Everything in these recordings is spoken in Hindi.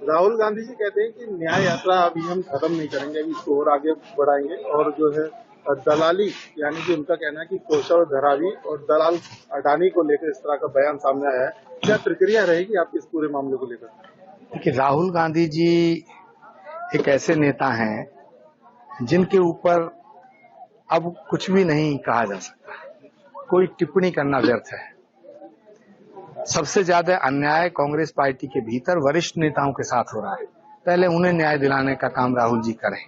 राहुल गांधी जी कहते हैं कि न्याय यात्रा अभी हम खत्म नहीं करेंगे, अभी इसको और आगे बढ़ाएंगे। और जो है दलाली, यानी कि उनका कहना है कि कोशल धरावी और दलाल अडानी को लेकर इस तरह का बयान सामने आया है। क्या प्रक्रिया रहेगी आपकी इस पूरे मामले को लेकर? देखिए, राहुल गांधी जी एक ऐसे नेता हैं जिनके ऊपर अब कुछ भी नहीं कहा जा सकता, कोई टिप्पणी करना व्यर्थ है। सबसे ज्यादा अन्याय कांग्रेस पार्टी के भीतर वरिष्ठ नेताओं के साथ हो रहा है। पहले उन्हें न्याय दिलाने का काम राहुल जी करें,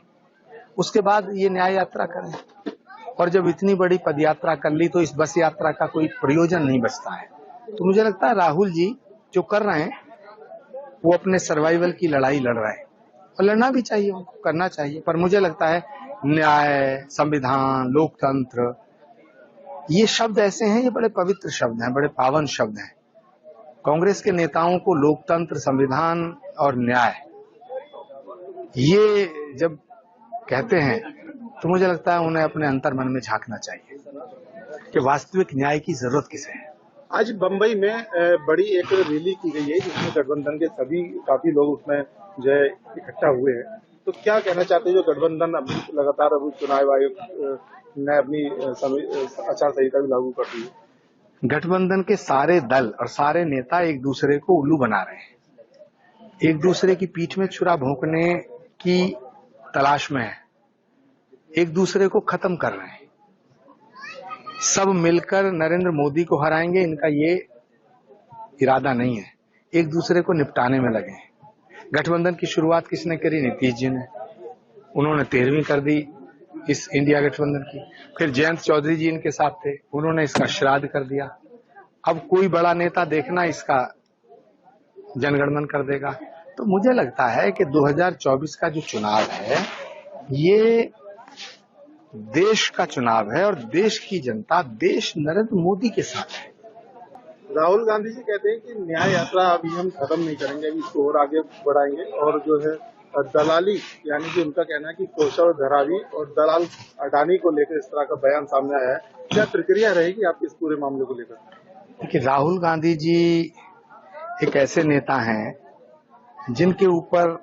उसके बाद ये न्याय यात्रा करें। और जब इतनी बड़ी पदयात्रा कर ली तो इस बस यात्रा का कोई प्रयोजन नहीं बचता है। तो मुझे लगता है राहुल जी जो कर रहे हैं वो अपने सर्वाइवल की लड़ाई लड़ रहे हैं, और लड़ना भी चाहिए, उनको करना चाहिए। पर मुझे लगता है न्याय, संविधान, लोकतंत्र, ये शब्द ऐसे हैं, ये बड़े पवित्र शब्द हैं, बड़े पावन शब्द हैं। कांग्रेस के नेताओं को लोकतंत्र, संविधान और न्याय ये जब कहते हैं तो मुझे लगता है उन्हें अपने अंतर्मन में झांकना चाहिए कि वास्तविक न्याय की जरूरत किसे है। आज बंबई में बड़ी एक रैली की गई है जिसमें गठबंधन के सभी काफी लोग उसमें जो है इकट्ठा हुए हैं। तो क्या कहना चाहते हैं, जो गठबंधन अभी लगातार अभी चुनाव आयोग ने अपनी आचार संहिता भी लागू कर दी है? गठबंधन के सारे दल और सारे नेता एक दूसरे को उल्लू बना रहे हैं, एक दूसरे की पीठ में छुरा भोंकने की तलाश में है, एक दूसरे को खत्म कर रहे हैं। सब मिलकर नरेंद्र मोदी को हराएंगे, इनका ये इरादा नहीं है। एक दूसरे को निपटाने में लगे हैं। गठबंधन की शुरुआत किसने करी? नीतीश जी ने। उन्होंने 13वीं कर दी इस इंडिया गठबंधन की। फिर जयंत चौधरी जी इनके साथ थे, उन्होंने इसका श्राद्ध कर दिया। अब कोई बड़ा नेता देखना इसका जनगणमन कर देगा। तो मुझे लगता है कि 2024 का जो चुनाव है ये देश का चुनाव है, और देश की जनता देश नरेंद्र मोदी के साथ है। राहुल गांधी जी कहते हैं कि न्याय यात्रा अभी हम खत्म नहीं करेंगे, अभी इसको और आगे बढ़ाएंगे। और जो है दलाली, यानी कि उनका कहना है कि कोशल धरावी और दलाल अडानी को लेकर इस तरह का बयान सामने आया है। क्या प्रक्रिया रहेगी आपकी इस पूरे मामले को लेकर? देखिए, राहुल गांधी जी एक ऐसे नेता हैं जिनके ऊपर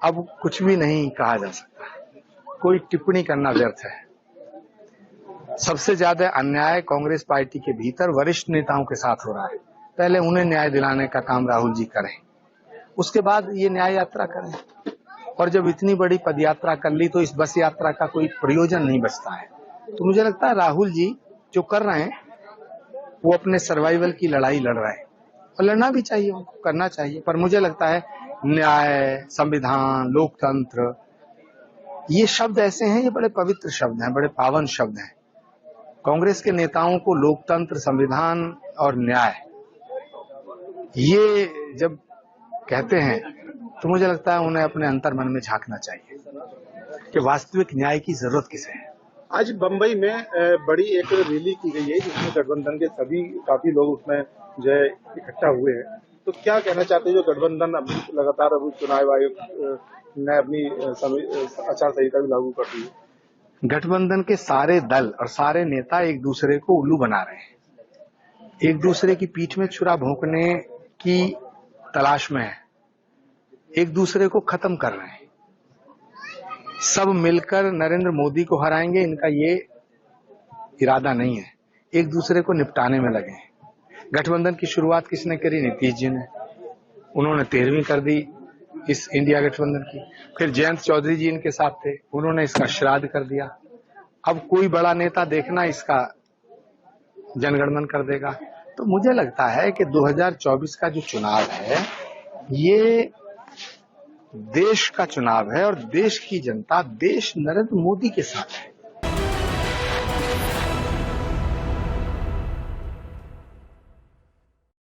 अब कुछ भी नहीं कहा जा सकता, कोई टिप्पणी करना व्यर्थ है। सबसे ज्यादा अन्याय कांग्रेस पार्टी के भीतर वरिष्ठ नेताओं के साथ हो रहा है। पहले उन्हें न्याय दिलाने का काम राहुल जी करें, उसके बाद ये न्याय यात्रा करें। और जब इतनी बड़ी पदयात्रा कर ली तो इस बस यात्रा का कोई प्रयोजन नहीं बचता है। तो मुझे लगता है राहुल जी जो कर रहे हैं वो अपने सर्वाइवल की लड़ाई लड़ रहे हैं, और लड़ना भी चाहिए, उनको करना चाहिए। पर मुझे लगता है न्याय, संविधान, लोकतंत्र, ये शब्द ऐसे हैं, ये बड़े पवित्र शब्द हैं, बड़े पावन शब्द हैं। कांग्रेस के नेताओं को लोकतंत्र, संविधान और न्याय ये जब कहते हैं तो मुझे लगता है उन्हें अपने अंतर्मन में झांकना चाहिए कि वास्तविक न्याय की जरूरत किसे है। आज बंबई में बड़ी एक रैली की गई है जिसमें गठबंधन के सभी काफी लोग उसमें जो है इकट्ठा हुए हैं। तो क्या कहना चाहते हैं, जो गठबंधन अभी लगातार अभी चुनाव आयोग ने अपनी आचार संहिता भी लागू कर दी है? गठबंधन के सारे दल और सारे नेता एक दूसरे को उल्लू बना रहे हैं, एक दूसरे की पीठ में छुरा भोंकने की तलाश में है, एक दूसरे को खत्म कर रहे हैं। सब मिलकर नरेंद्र मोदी को हराएंगे, इनका ये इरादा नहीं है। एक दूसरे को निपटाने में लगे हैं। गठबंधन की शुरुआत किसने करी? नीतीश जी ने। उन्होंने 13वीं कर दी इस इंडिया गठबंधन की। फिर जयंत चौधरी जी इनके साथ थे, उन्होंने इसका श्राद्ध कर दिया। अब कोई बड़ा नेता देखना इसका जनगणमन कर देगा। तो मुझे लगता है कि 2024 का जो चुनाव है ये देश का चुनाव है, और देश की जनता देश नरेंद्र मोदी के साथ है।